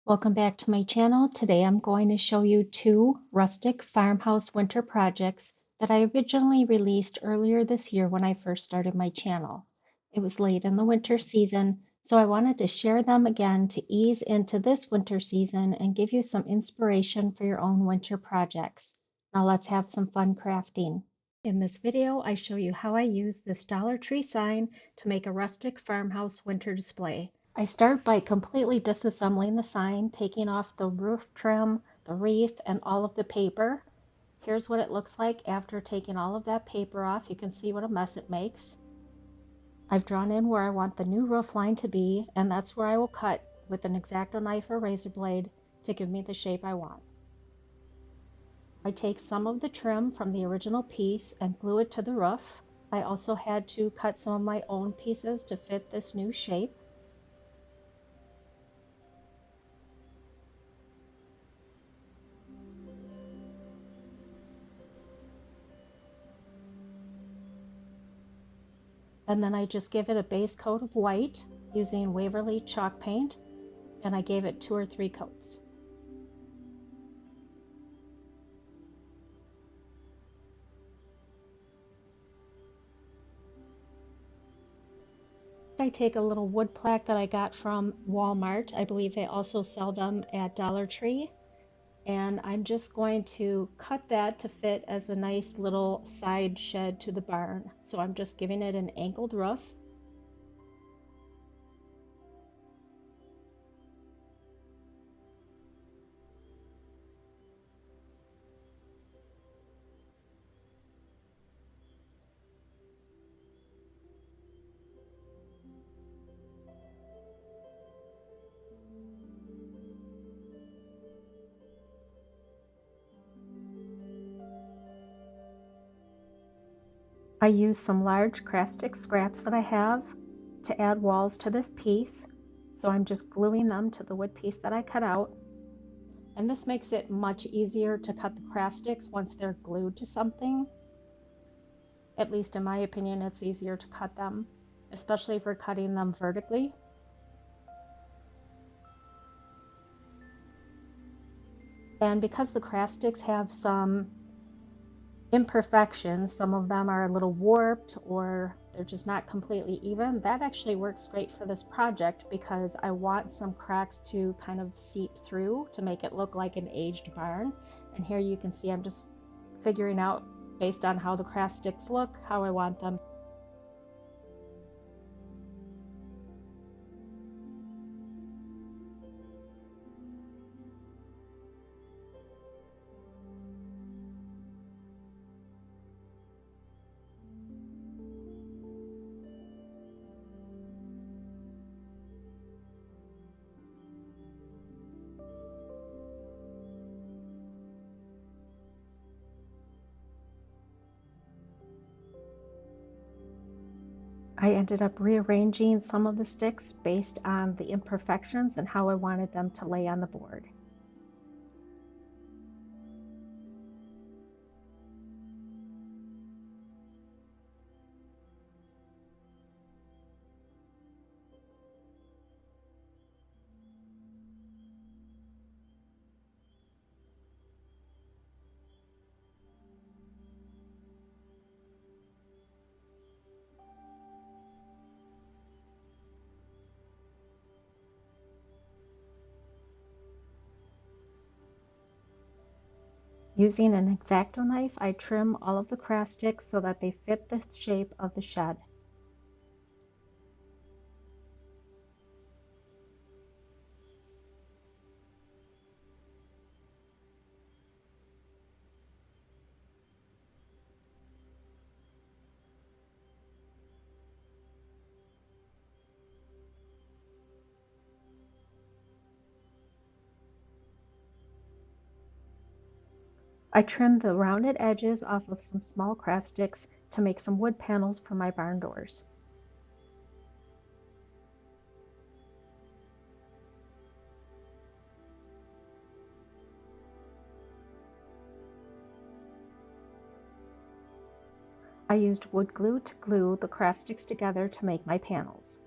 Welcome back to my channel. Today I'm going to show you two rustic farmhouse winter projects that I originally released earlier this year when I first started my channel. It was late in the winter season, so I wanted to share them again to ease into this winter season and give you some inspiration for your own winter projects. Now let's have some fun crafting. In this video, I show you how I use this Dollar Tree sign to make a rustic farmhouse winter display. I start by completely disassembling the sign, taking off the roof trim, the wreath, and all of the paper. Here's what it looks like after taking all of that paper off. You can see what a mess it makes. I've drawn in where I want the new roof line to be, and that's where I will cut with an X-Acto knife or razor blade to give me the shape I want. I take some of the trim from the original piece and glue it to the roof. I also had to cut some of my own pieces to fit this new shape. And then I just give it a base coat of white using Waverly chalk paint, and I gave it 2 or 3 coats. I take a little wood plaque that I got from Walmart. I believe they also sell them at Dollar Tree. And I'm just going to cut that to fit as a nice little side shed to the barn. So I'm just giving it an angled roof. I use some large craft stick scraps that I have to add walls to this piece. So I'm just gluing them to the wood piece that I cut out. And this makes it much easier to cut the craft sticks once they're glued to something. At least in my opinion, it's easier to cut them, especially if we're cutting them vertically. And because the craft sticks have some imperfections, some of them are a little warped or they're just not completely even, that actually works great for this project because I want some cracks to kind of seep through to make it look like an aged barn. And here you can see I'm just figuring out, based on how the craft sticks look, how I want them. I ended up rearranging some of the sticks based on the imperfections and how I wanted them to lay on the board. Using an X-Acto knife, I trim all of the craft sticks so that they fit the shape of the shed. I trimmed the rounded edges off of some small craft sticks to make some wood panels for my barn doors. I used wood glue to glue the craft sticks together to make my panels.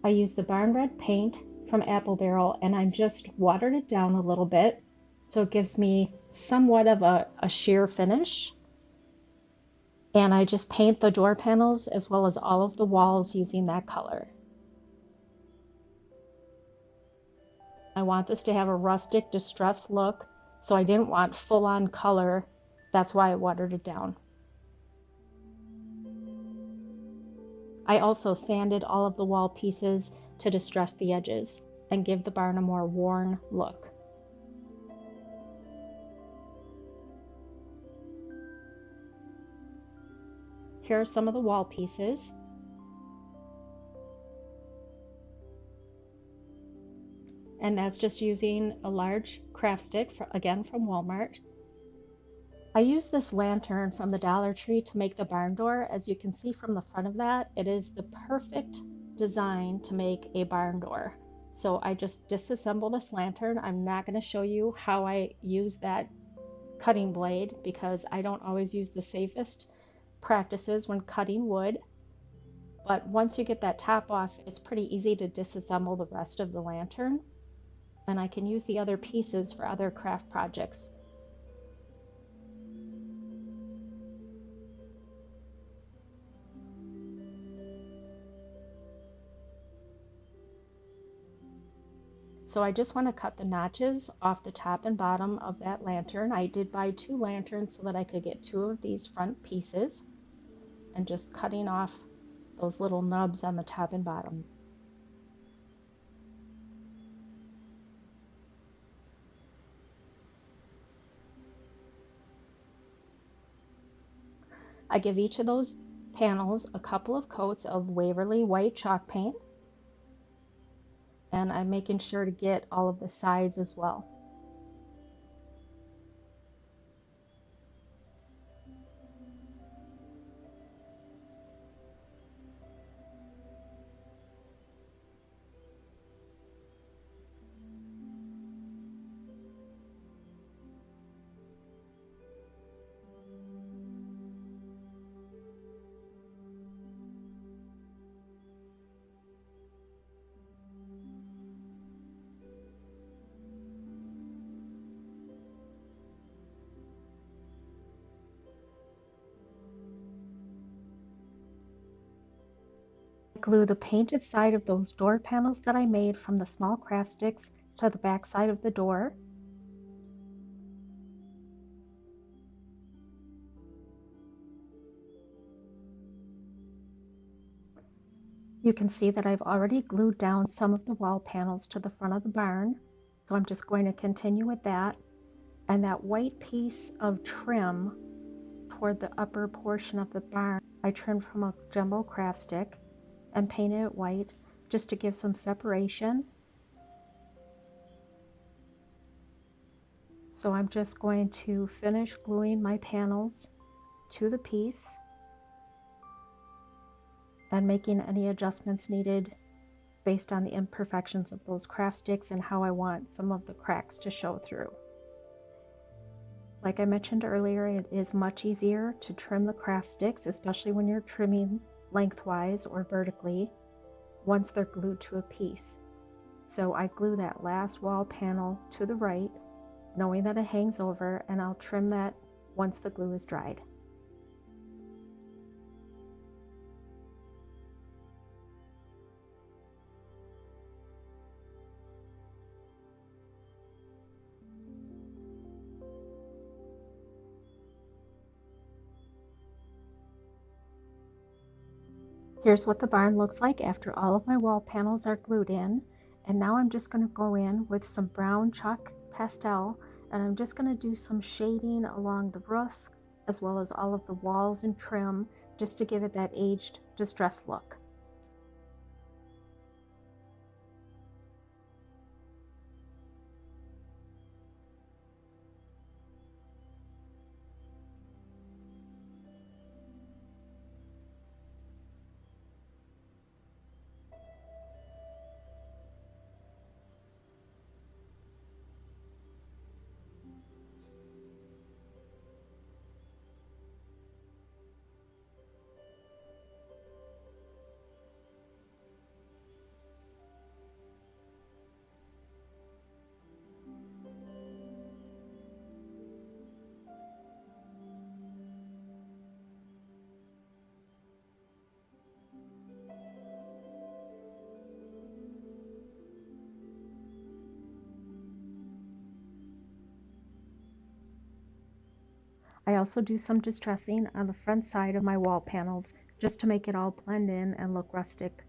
I used the barn red paint from Apple Barrel and I just watered it down a little bit so it gives me somewhat of a sheer finish. And I just paint the door panels as well as all of the walls using that color. I want this to have a rustic distressed look, so I didn't want full-on color. That's why I watered it down. I also sanded all of the wall pieces to distress the edges and give the barn a more worn look. Here are some of the wall pieces. And that's just using a large craft stick, again from Walmart. I used this lantern from the Dollar Tree to make the barn door. As you can see from the front of that, it is the perfect design to make a barn door. So I just disassembled this lantern. I'm not going to show you how I use that cutting blade because I don't always use the safest practices when cutting wood. But once you get that top off, it's pretty easy to disassemble the rest of the lantern. And I can use the other pieces for other craft projects. So I just want to cut the notches off the top and bottom of that lantern. I did buy 2 lanterns so that I could get 2 of these front pieces, and just cutting off those little nubs on the top and bottom. I give each of those panels a couple of coats of Waverly white chalk paint, and I'm making sure to get all of the sides as well. Glue the painted side of those door panels that I made from the small craft sticks to the back side of the door. You can see that I've already glued down some of the wall panels to the front of the barn, so I'm just going to continue with that. And that white piece of trim toward the upper portion of the barn, I trimmed from a jumbo craft stick and painted it white just to give some separation. So I'm just going to finish gluing my panels to the piece and making any adjustments needed based on the imperfections of those craft sticks and how I want some of the cracks to show through. Like I mentioned earlier, it is much easier to trim the craft sticks, especially when you're trimming lengthwise or vertically, once they're glued to a piece. So I glue that last wall panel to the right, knowing that it hangs over, and I'll trim that once the glue is dried. Here's what the barn looks like after all of my wall panels are glued in. And now I'm just going to go in with some brown chalk pastel, and I'm just going to do some shading along the roof as well as all of the walls and trim, just to give it that aged, distressed look. I also do some distressing on the front side of my wall panels just to make it all blend in and look rustic.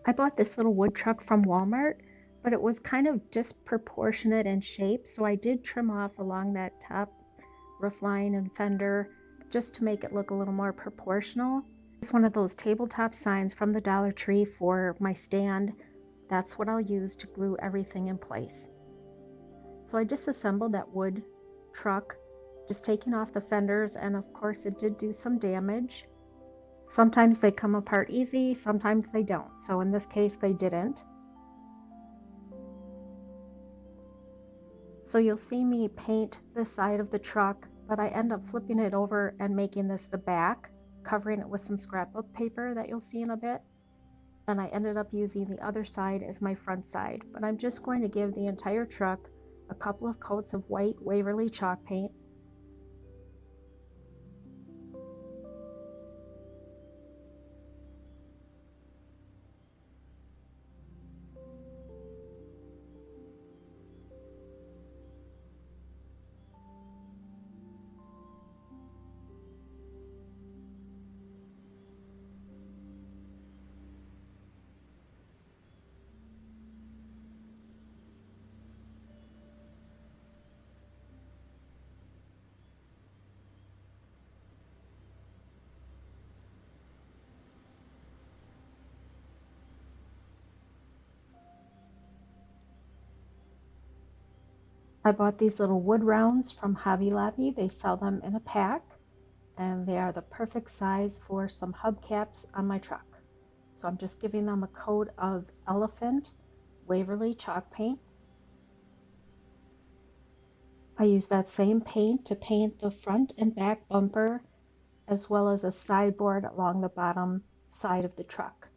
I bought this little wood truck from Walmart, but it was kind of disproportionate in shape, so I did trim off along that top roof line and fender just to make it look a little more proportional. It's one of those tabletop signs from the Dollar Tree for my stand. That's what I'll use to glue everything in place. So I disassembled that wood truck, just taking off the fenders, and of course it did do some damage. Sometimes they come apart easy, sometimes they don't. So in this case, they didn't. So you'll see me paint this side of the truck, but I end up flipping it over and making this the back, covering it with some scrapbook paper that you'll see in a bit. And I ended up using the other side as my front side, but I'm just going to give the entire truck a couple of coats of white Waverly chalk paint. I bought these little wood rounds from Hobby Lobby. They sell them in a pack, and they are the perfect size for some hubcaps on my truck. So I'm just giving them a coat of Elephant Waverly chalk paint. I use that same paint to paint the front and back bumper, as well as a sideboard along the bottom side of the truck.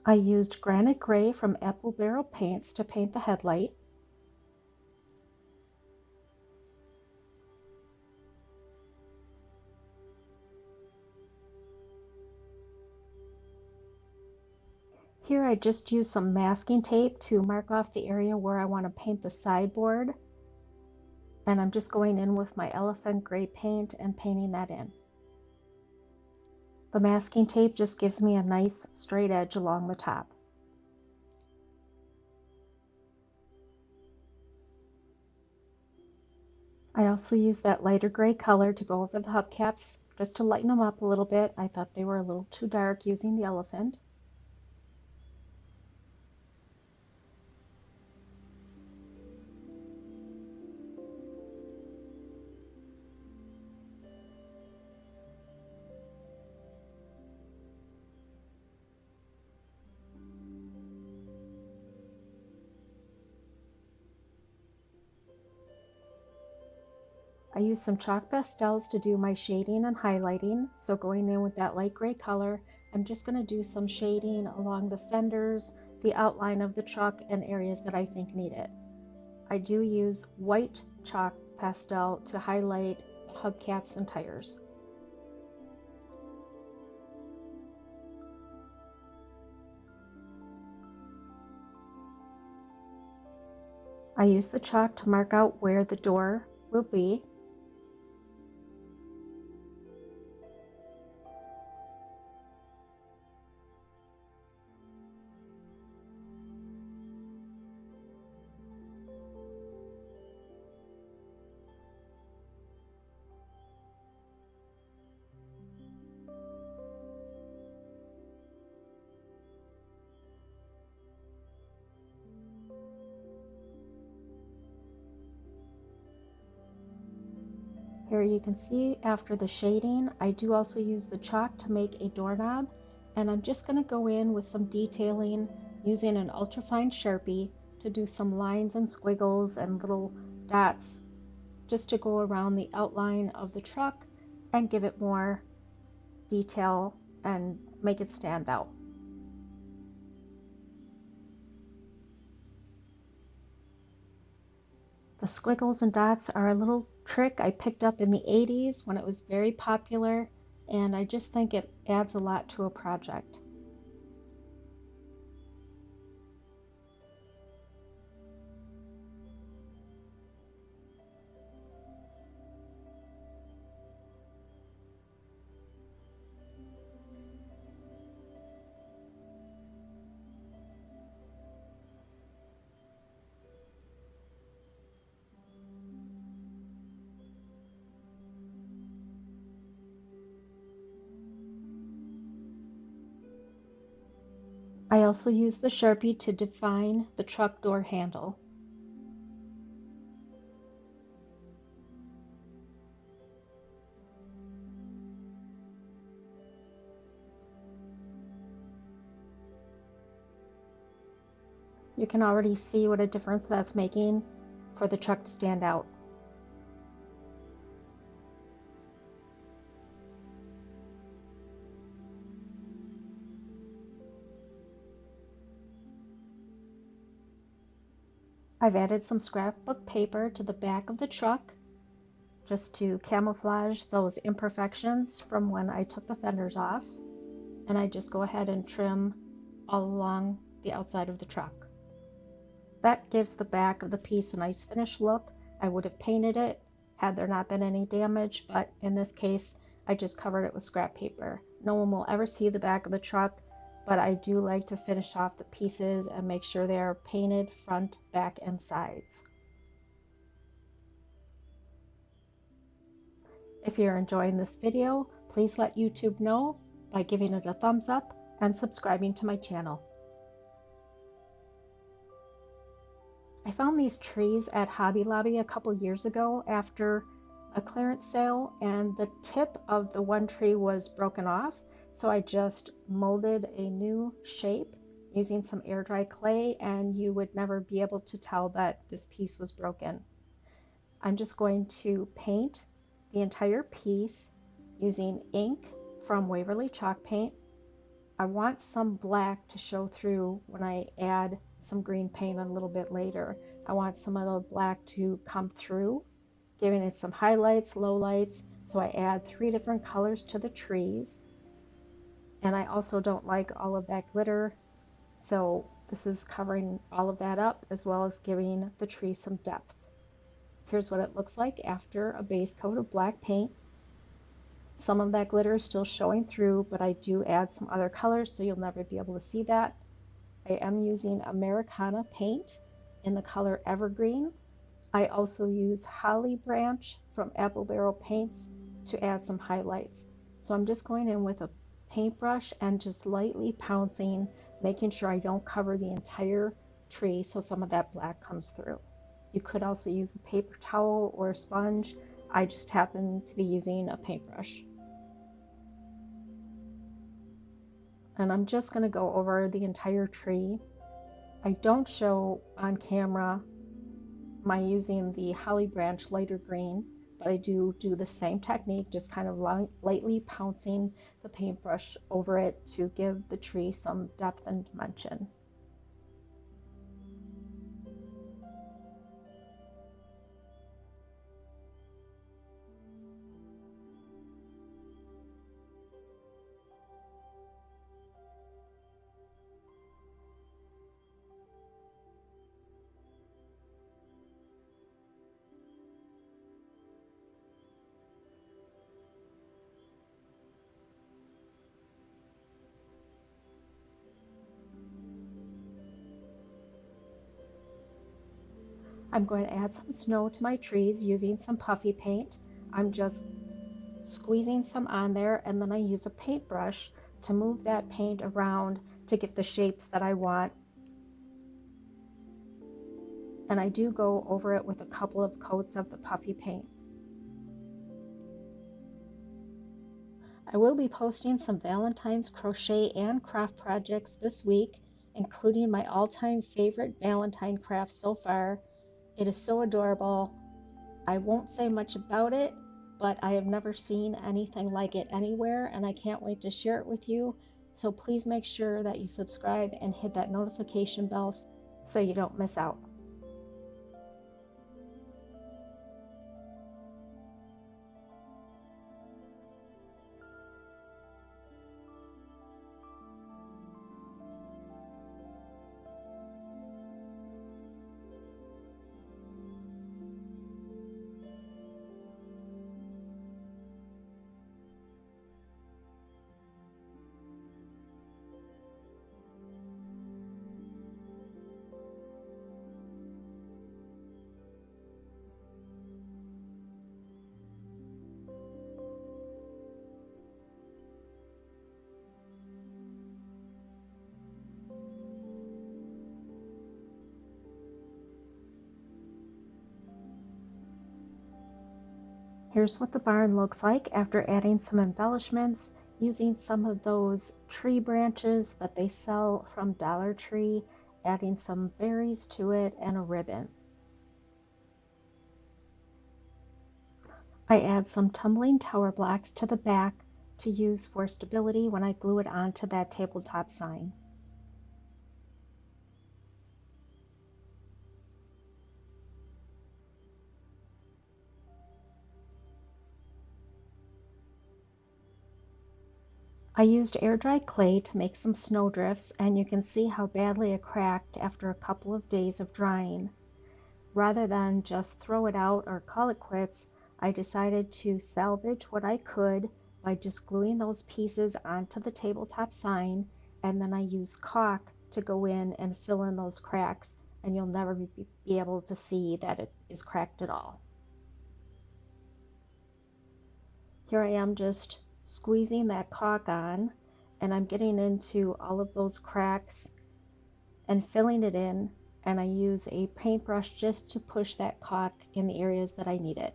I used Granite Gray from Apple Barrel Paints to paint the headlight. Here I just used some masking tape to mark off the area where I want to paint the sideboard. And I'm just going in with my Elephant Gray paint and painting that in. The masking tape just gives me a nice straight edge along the top. I also used that lighter gray color to go over the hubcaps just to lighten them up a little bit. I thought they were a little too dark using the elephant. I used some chalk pastels to do my shading and highlighting. So going in with that light gray color, I'm just going to do some shading along the fenders, the outline of the truck, and areas that I think need it. I do use white chalk pastel to highlight the hubcaps and tires. I use the chalk to mark out where the door will be. Here you can see after the shading, I do also use the chalk to make a doorknob, and I'm just going to go in with some detailing using an ultrafine Sharpie to do some lines and squiggles and little dots just to go around the outline of the truck and give it more detail and make it stand out. The squiggles and dots are a little trick I picked up in the 80s when it was very popular, and I just think it adds a lot to a project. I also use the Sharpie to define the truck door handle. You can already see what a difference that's making for the truck to stand out. I've added some scrapbook paper to the back of the truck just to camouflage those imperfections from when I took the fenders off. And I just go ahead and trim all along the outside of the truck. That gives the back of the piece a nice finished look. I would have painted it had there not been any damage, but in this case, I just covered it with scrap paper. No one will ever see the back of the truck, but I do like to finish off the pieces and make sure they are painted front, back, and sides. If you're enjoying this video, please let YouTube know by giving it a thumbs up and subscribing to my channel. I found these trees at Hobby Lobby a couple years ago after a clearance sale, and the tip of the one tree was broken off, so I just molded a new shape using some air dry clay, and you would never be able to tell that this piece was broken. I'm just going to paint the entire piece using ink from Waverly Chalk Paint. I want some black to show through when I add some green paint a little bit later. I want some of the black to come through, giving it some highlights, lowlights. So I add 3 different colors to the trees. And I also don't like all of that glitter. So this is covering all of that up as well as giving the tree some depth. Here's what it looks like after a base coat of black paint. Some of that glitter is still showing through, but I do add some other colors, so you'll never be able to see that. I am using Americana paint in the color Evergreen. I also use Holly Branch from Apple Barrel Paints to add some highlights. So I'm just going in with a paintbrush and just lightly pouncing, making sure I don't cover the entire tree so some of that black comes through. You could also use a paper towel or a sponge. I just happen to be using a paintbrush. And I'm just going to go over the entire tree. I don't show on camera my using the holly branch lighter green, but I do the same technique, just kind of lightly pouncing the paintbrush over it to give the tree some depth and dimension. I'm going to add some snow to my trees using some puffy paint. I'm just squeezing some on there, and then I use a paintbrush to move that paint around to get the shapes that I want. And I do go over it with a couple of coats of the puffy paint. I will be posting some Valentine's crochet and craft projects this week, including my all-time favorite Valentine craft so far. It is so adorable. I won't say much about it, but I have never seen anything like it anywhere, and I can't wait to share it with you. So please make sure that you subscribe and hit that notification bell so you don't miss out. Here's what the barn looks like after adding some embellishments, using some of those tree branches that they sell from Dollar Tree, adding some berries to it and a ribbon. I add some tumbling tower blocks to the back to use for stability when I glue it onto that tabletop sign. I used air dry clay to make some snowdrifts, and you can see how badly it cracked after a couple of days of drying. Rather than just throw it out or call it quits, I decided to salvage what I could by just gluing those pieces onto the tabletop sign, and then I used caulk to go in and fill in those cracks, and you'll never be able to see that it is cracked at all. Here I am just squeezing that caulk on, and I'm getting into all of those cracks and filling it in, and I use a paintbrush just to push that caulk in the areas that I need it.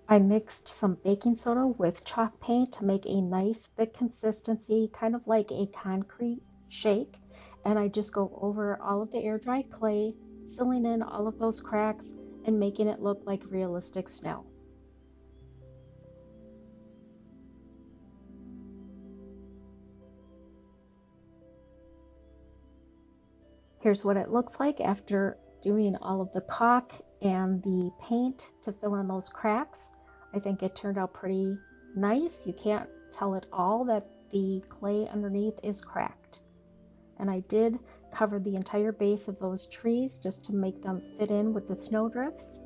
I mixed some baking soda with chalk paint to make a nice thick consistency, kind of like a concrete shake. And I just go over all of the air dry clay, filling in all of those cracks and making it look like realistic snow. Here's what it looks like after doing all of the caulk and the paint to fill in those cracks. I think it turned out pretty nice. You can't tell at all that the clay underneath is cracked. And I did cover the entire base of those trees just to make them fit in with the snowdrifts.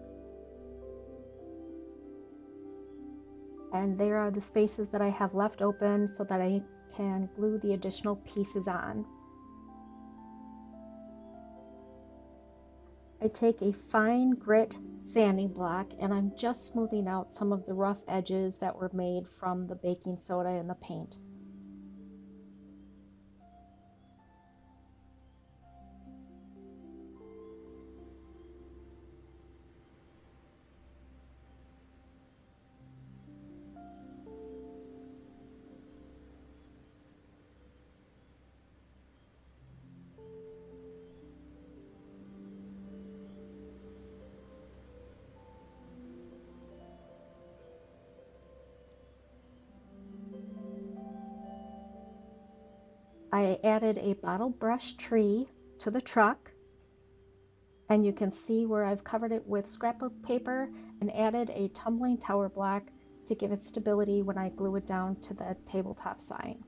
And there are the spaces that I have left open so that I can glue the additional pieces on. I take a fine grit sanding block and I'm just smoothing out some of the rough edges that were made from the baking soda and the paint. I added a bottle brush tree to the truck, and you can see where I've covered it with scrapbook paper and added a tumbling tower block to give it stability when I glue it down to the tabletop sign.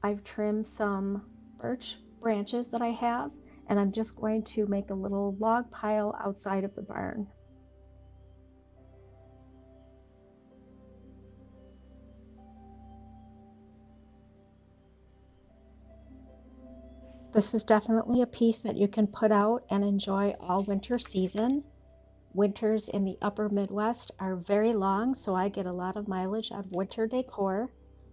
I've trimmed some birch branches that I have, and I'm just going to make a little log pile outside of the barn. This is definitely a piece that you can put out and enjoy all winter season. Winters in the upper Midwest are very long, so I get a lot of mileage out of winter decor.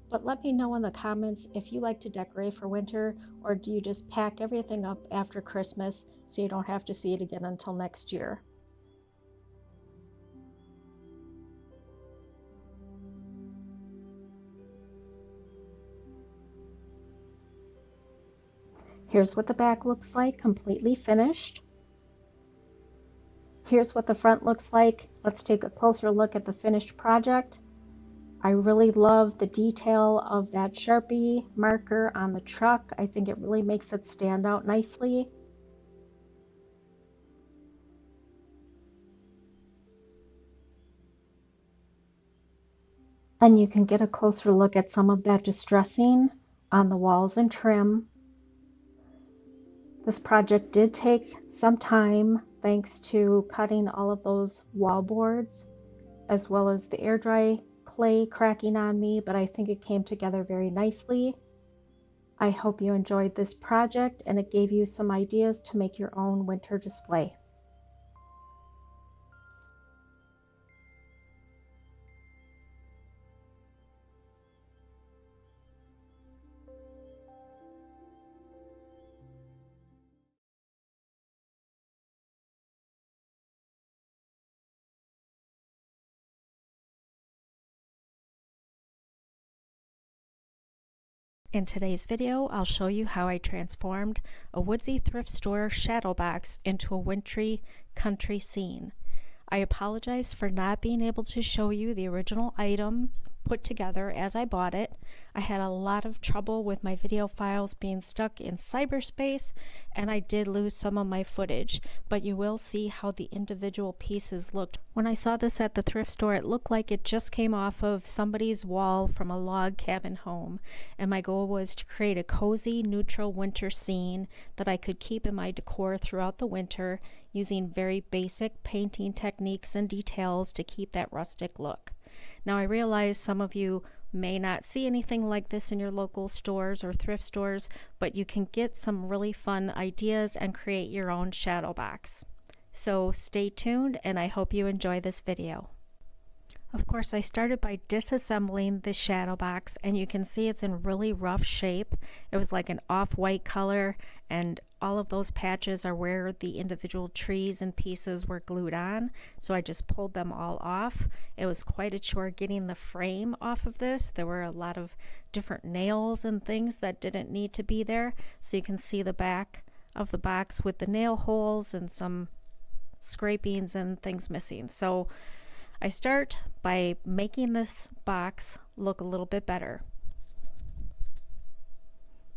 But let me know in the comments if you like to decorate for winter, or do you just pack everything up after Christmas so you don't have to see it again until next year. Here's what the back looks like, completely finished. Here's what the front looks like. Let's take a closer look at the finished project. I really love the detail of that Sharpie marker on the truck. I think it really makes it stand out nicely. And you can get a closer look at some of that distressing on the walls and trim. This project did take some time thanks to cutting all of those wall boards as well as the air dry clay cracking on me, but I think it came together very nicely. I hope you enjoyed this project and it gave you some ideas to make your own winter display. In today's video, I'll show you how I transformed a woodsy thrift store shadow box into a wintry country scene. I apologize for not being able to show you the original item put together as I bought it. I had a lot of trouble with my video files being stuck in cyberspace, and I did lose some of my footage, but you will see how the individual pieces looked. When I saw this at the thrift store, it looked like it just came off of somebody's wall from a log cabin home, and my goal was to create a cozy, neutral winter scene that I could keep in my decor throughout the winter, using very basic painting techniques and details to keep that rustic look. Now I realize some of you may not see anything like this in your local stores or thrift stores, but you can get some really fun ideas and create your own shadow box. So stay tuned and I hope you enjoy this video. Of course, I started by disassembling the shadow box, and you can see it's in really rough shape. It was like an off-white color, and all of those patches are where the individual trees and pieces were glued on, so I just pulled them all off. It was quite a chore getting the frame off of this. There were a lot of different nails and things that didn't need to be there, so you can see the back of the box with the nail holes and some scrapings and things missing. So I start by making this box look a little bit better.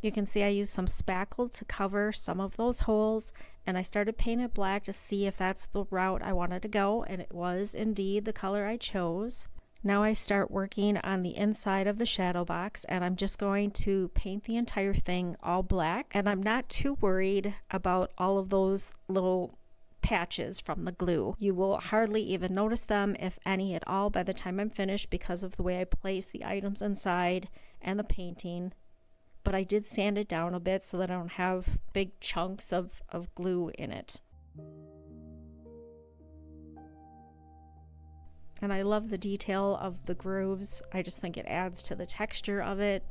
You can see I used some spackle to cover some of those holes, and I started painting it black to see if that's the route I wanted to go, and it was indeed the color I chose. Now I start working on the inside of the shadow box, and I'm just going to paint the entire thing all black, and I'm not too worried about all of those little patches from the glue. You will hardly even notice them, if any at all, by the time I'm finished because of the way I place the items inside and the painting. But I did sand it down a bit so that I don't have big chunks of glue in it. And I love the detail of the grooves. I just think it adds to the texture of it.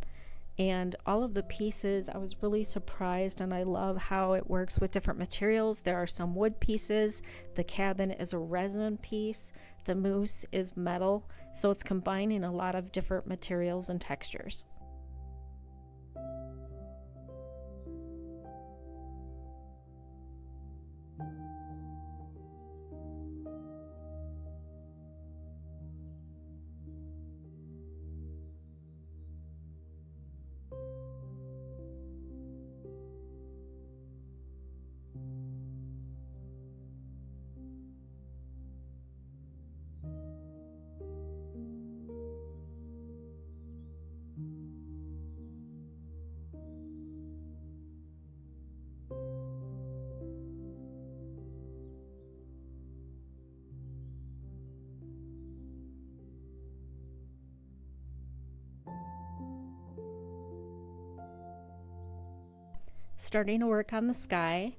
And all of the pieces, I was really surprised, and I love how it works with different materials. There are some wood pieces, the cabin is a resin piece, the moose is metal, so it's combining a lot of different materials and textures. starting to work on the sky.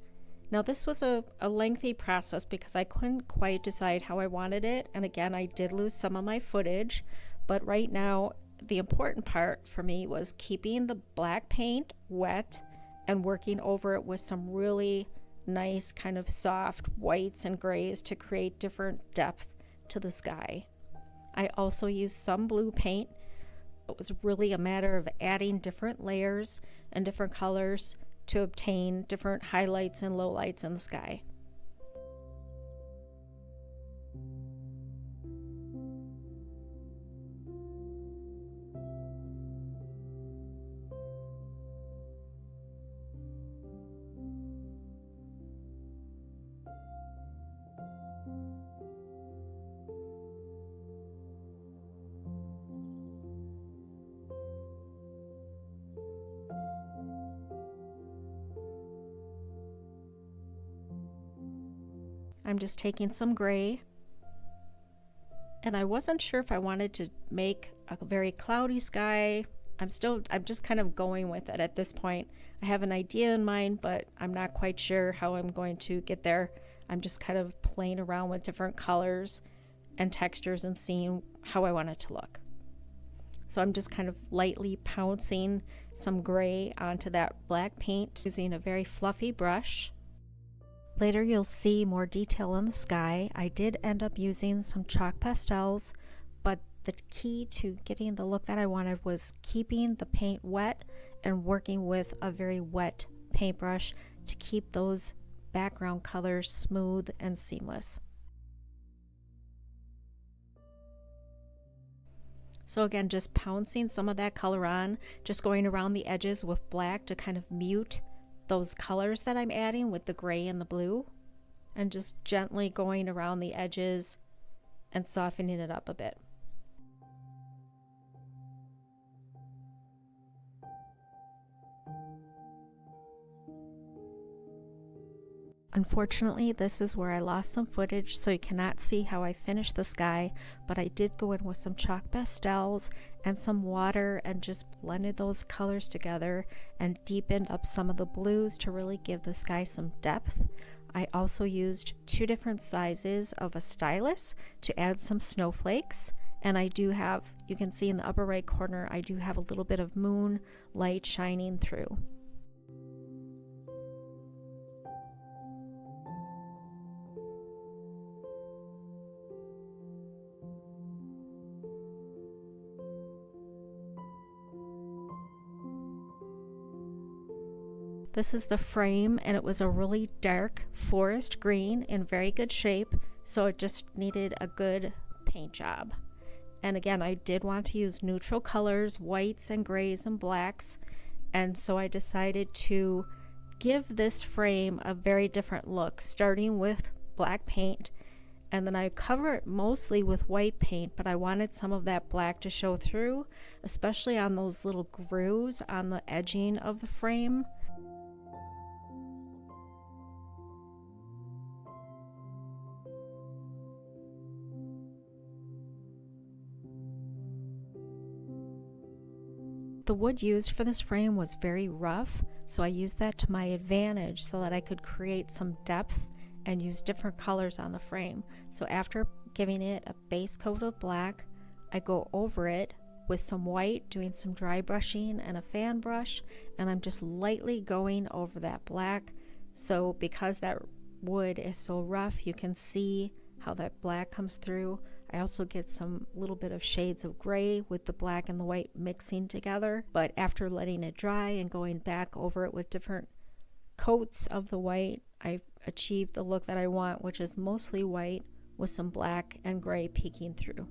Now this was a lengthy process because I couldn't quite decide how I wanted it, and again I did lose some of my footage, but right now the important part for me was keeping the black paint wet and working over it with some really nice kind of soft whites and grays to create different depth to the sky. I also used some blue paint. It was really a matter of adding different layers and different colors to obtain different highlights and lowlights in the sky. I'm just taking some gray, and I wasn't sure if I wanted to make a very cloudy sky. I'm just kind of going with it at this point. I have an idea in mind, but I'm not quite sure how I'm going to get there. I'm just kind of playing around with different colors and textures and seeing how I want it to look. So I'm just kind of lightly pouncing some gray onto that black paint using a very fluffy brush. Later you'll see more detail in the sky. I did end up using some chalk pastels, but the key to getting the look that I wanted was keeping the paint wet and working with a very wet paintbrush to keep those background colors smooth and seamless. So again, just pouncing some of that color on, just going around the edges with black to kind of mute those colors that I'm adding with the gray and the blue, and just gently going around the edges and softening it up a bit. Unfortunately, this is where I lost some footage, so you cannot see how I finished the sky, but I did go in with some chalk pastels and some water and just blended those colors together and deepened up some of the blues to really give the sky some depth. I also used 2 different sizes of a stylus to add some snowflakes, and I do have, you can see in the upper right corner, I do have a little bit of moon light shining through. This is the frame, and it was a really dark forest green in very good shape, so it just needed a good paint job. And again, I did want to use neutral colors, whites and grays and blacks, and so I decided to give this frame a very different look, starting with black paint, and then I cover it mostly with white paint, but I wanted some of that black to show through, especially on those little grooves on the edging of the frame. The wood used for this frame was very rough, so I used that to my advantage so that I could create some depth and use different colors on the frame. So after giving it a base coat of black, I go over it with some white, doing some dry brushing and a fan brush, and I'm just lightly going over that black. So because that wood is so rough, you can see how that black comes through. I also get some little bit of shades of gray with the black and the white mixing together, but after letting it dry and going back over it with different coats of the white, I've achieved the look that I want, which is mostly white with some black and gray peeking through.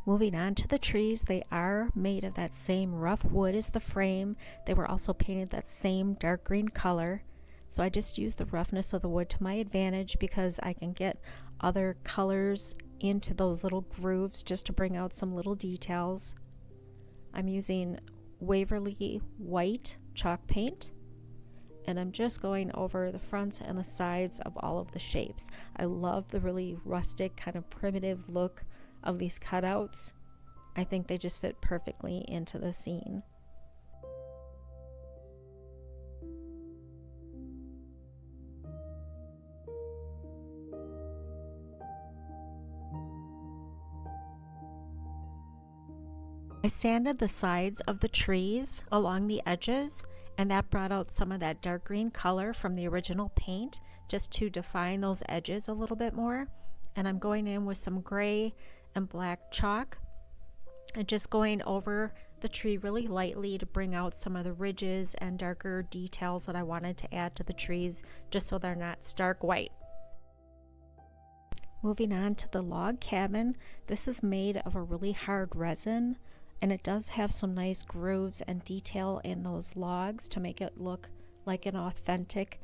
Moving on to the trees, they are made of that same rough wood as the frame. They were also painted that same dark green color. So I just used the roughness of the wood to my advantage because I can get other colors into those little grooves just to bring out some little details. I'm using Waverly white chalk paint, and I'm just going over the fronts and the sides of all of the shapes. I love the really rustic kind of primitive look of these cutouts. I think they just fit perfectly into the scene. I sanded the sides of the trees along the edges, and that brought out some of that dark green color from the original paint just to define those edges a little bit more. And I'm going in with some gray and black chalk and just going over the tree really lightly to bring out some of the ridges and darker details that I wanted to add to the trees, just so they're not stark white. Moving on to the log cabin, this is made of a really hard resin, and it does have some nice grooves and detail in those logs to make it look like an authentic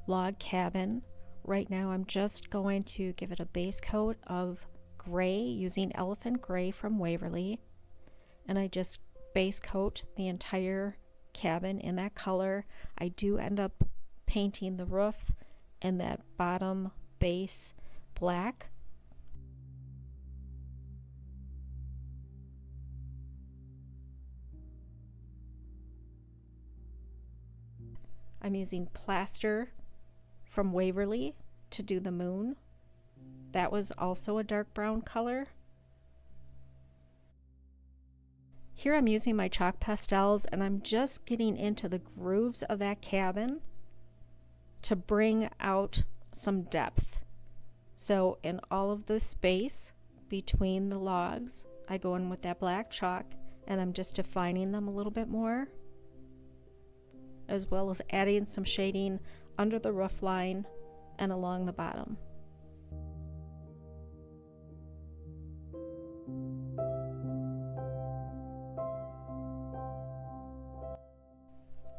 log cabin. Right now I'm just going to give it a base coat of gray using Elephant Gray from Waverly, and I just base coat the entire cabin in that color. I do end up painting the roof and that bottom base black. I'm using plaster from Waverly to do the moon. That was also a dark brown color. Here I'm using my chalk pastels, and I'm just getting into the grooves of that cabin to bring out some depth. So in all of the space between the logs, I go in with that black chalk and I'm just defining them a little bit more, as well as adding some shading under the roof line and along the bottom.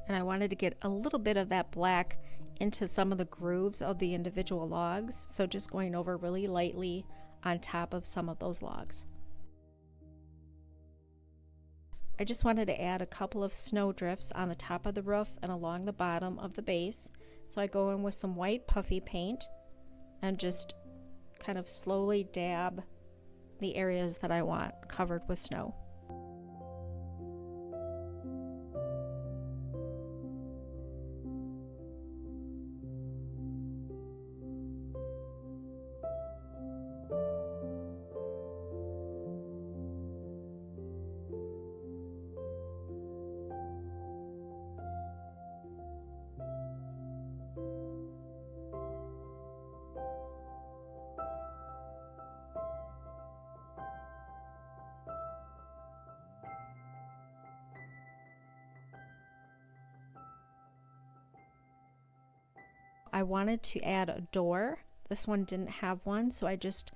And I wanted to get a little bit of that black into some of the grooves of the individual logs, so just going over really lightly on top of some of those logs. I just wanted to add a couple of snow drifts on the top of the roof and along the bottom of the base. So I go in with some white puffy paint and just kind of slowly dab the areas that I want covered with snow. I wanted to add a door. This one didn't have one, so I just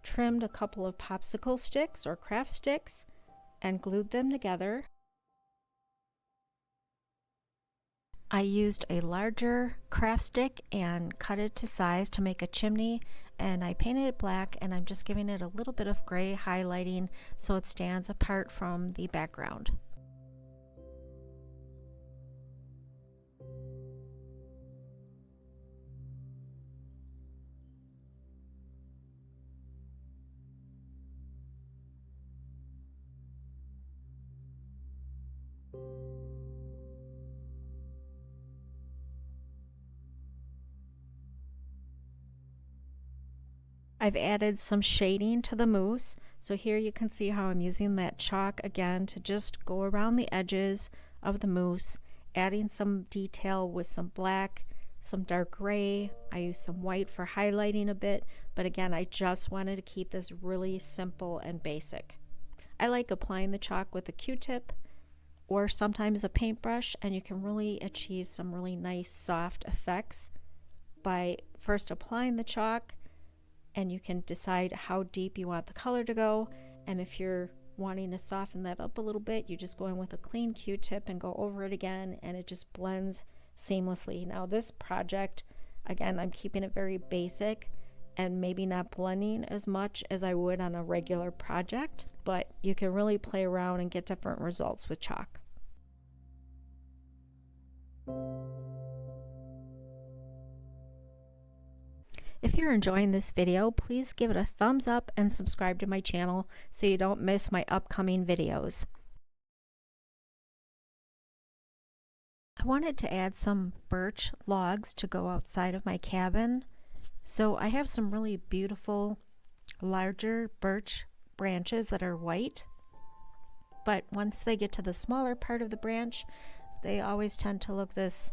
trimmed a couple of popsicle sticks or craft sticks and glued them together. I used a larger craft stick and cut it to size to make a chimney, and I painted it black, and I'm just giving it a little bit of gray highlighting so it stands apart from the background. I've added some shading to the mousse, so here you can see how I'm using that chalk again to just go around the edges of the mousse, adding some detail with some black, some dark gray. I used some white for highlighting a bit, but again, I just wanted to keep this really simple and basic. I like applying the chalk with a Q-tip or sometimes a paintbrush, and you can really achieve some really nice soft effects by first applying the chalk, and you can decide how deep you want the color to go, and if you're wanting to soften that up a little bit, you just go in with a clean Q-tip and go over it again, and it just blends seamlessly. Now this project, again, I'm keeping it very basic and maybe not blending as much as I would on a regular project, but you can really play around and get different results with chalk. If you're enjoying this video, please give it a thumbs up and subscribe to my channel so you don't miss my upcoming videos. I wanted to add some birch logs to go outside of my cabin. So I have some really beautiful larger birch branches that are white, but once they get to the smaller part of the branch, they always tend to look this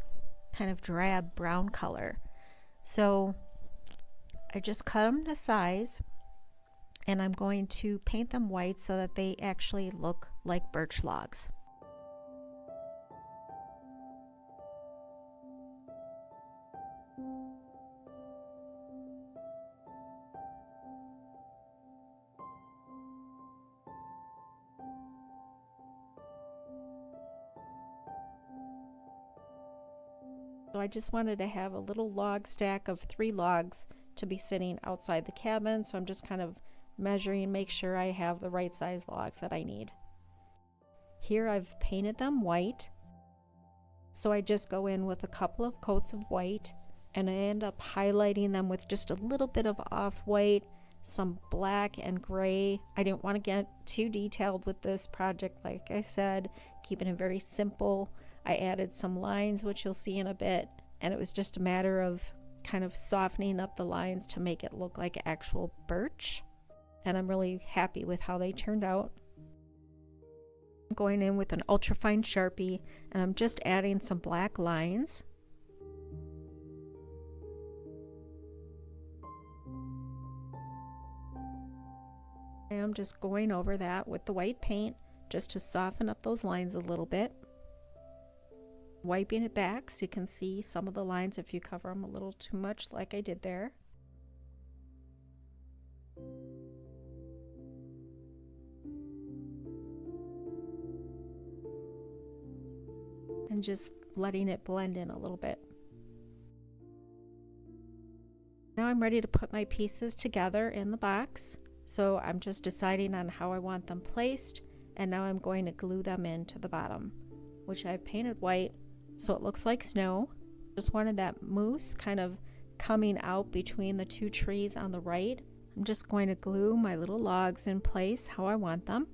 kind of drab brown color. So I just cut them to size, and I'm going to paint them white so that they actually look like birch logs. So I just wanted to have a little log stack of 3 logs to be sitting outside the cabin. So I'm just kind of measuring, make sure I have the right size logs that I need. Here I've painted them white. So I just go in with a couple of coats of white, and I end up highlighting them with just a little bit of off-white, some black and gray. I didn't want to get too detailed with this project, like I said, keeping it very simple. I added some lines, which you'll see in a bit, and it was just a matter of kind of softening up the lines to make it look like actual birch, and I'm really happy with how they turned out. I'm going in with an ultrafine Sharpie, and I'm just adding some black lines. I'm just going over that with the white paint just to soften up those lines a little bit. Wiping it back so you can see some of the lines if you cover them a little too much like I did there. And just letting it blend in a little bit. Now I'm ready to put my pieces together in the box. So I'm just deciding on how I want them placed, and now I'm going to glue them into the bottom, which I've painted white so it looks like snow. Just wanted that moose kind of coming out between the 2 trees on the right. I'm just going to glue my little logs in place how I want them.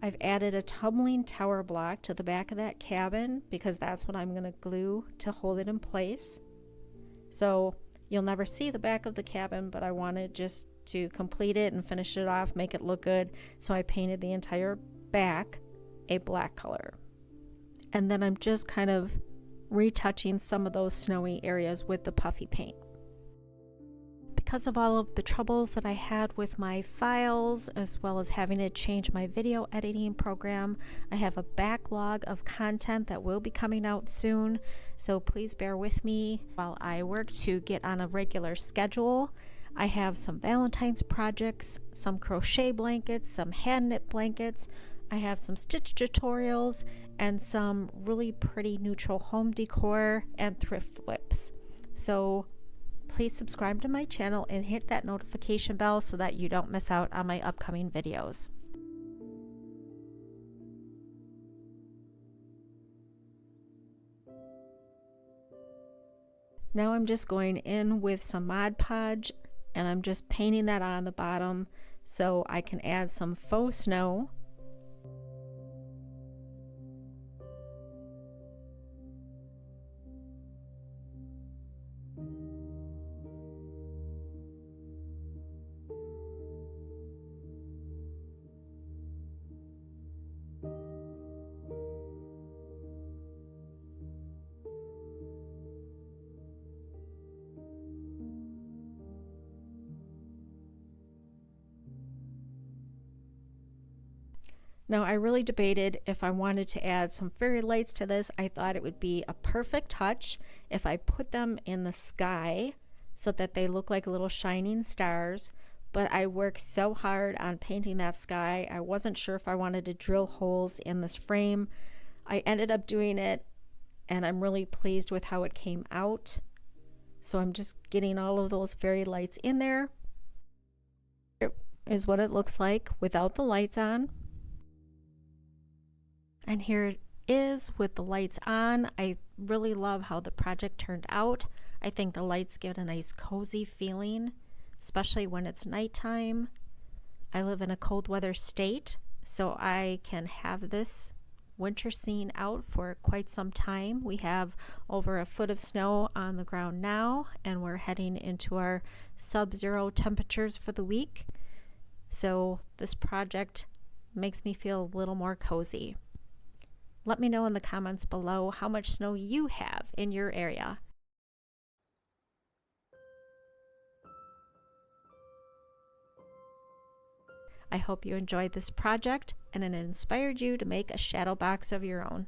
I've added a tumbling tower block to the back of that cabin because that's what I'm going to glue to hold it in place. So you'll never see the back of the cabin, but I wanted just to complete it and finish it off, make it look good. So I painted the entire back a black color. And then I'm just kind of retouching some of those snowy areas with the puffy paint. Because of all of the troubles that I had with my files, as well as having to change my video editing program, I have a backlog of content that will be coming out soon. So please bear with me while I work to get on a regular schedule. I have some Valentine's projects, some crochet blankets, some hand knit blankets. I have some stitch tutorials and some really pretty neutral home decor and thrift flips. So please subscribe to my channel and hit that notification bell so that you don't miss out on my upcoming videos. Now I'm just going in with some Mod Podge, and I'm just painting that on the bottom so I can add some faux snow. Now I really debated if I wanted to add some fairy lights to this. I thought it would be a perfect touch if I put them in the sky so that they look like little shining stars, but I worked so hard on painting that sky, I wasn't sure if I wanted to drill holes in this frame. I ended up doing it, and I'm really pleased with how it came out. So I'm just getting all of those fairy lights in there. Here is what it looks like without the lights on. And here it is with the lights on. I really love how the project turned out. I think the lights give it a nice cozy feeling, especially when it's nighttime. I live in a cold weather state, so I can have this winter scene out for quite some time. We have over a foot of snow on the ground now, and we're heading into our sub-zero temperatures for the week. So this project makes me feel a little more cozy. Let me know in the comments below how much snow you have in your area. I hope you enjoyed this project and it inspired you to make a shadow box of your own.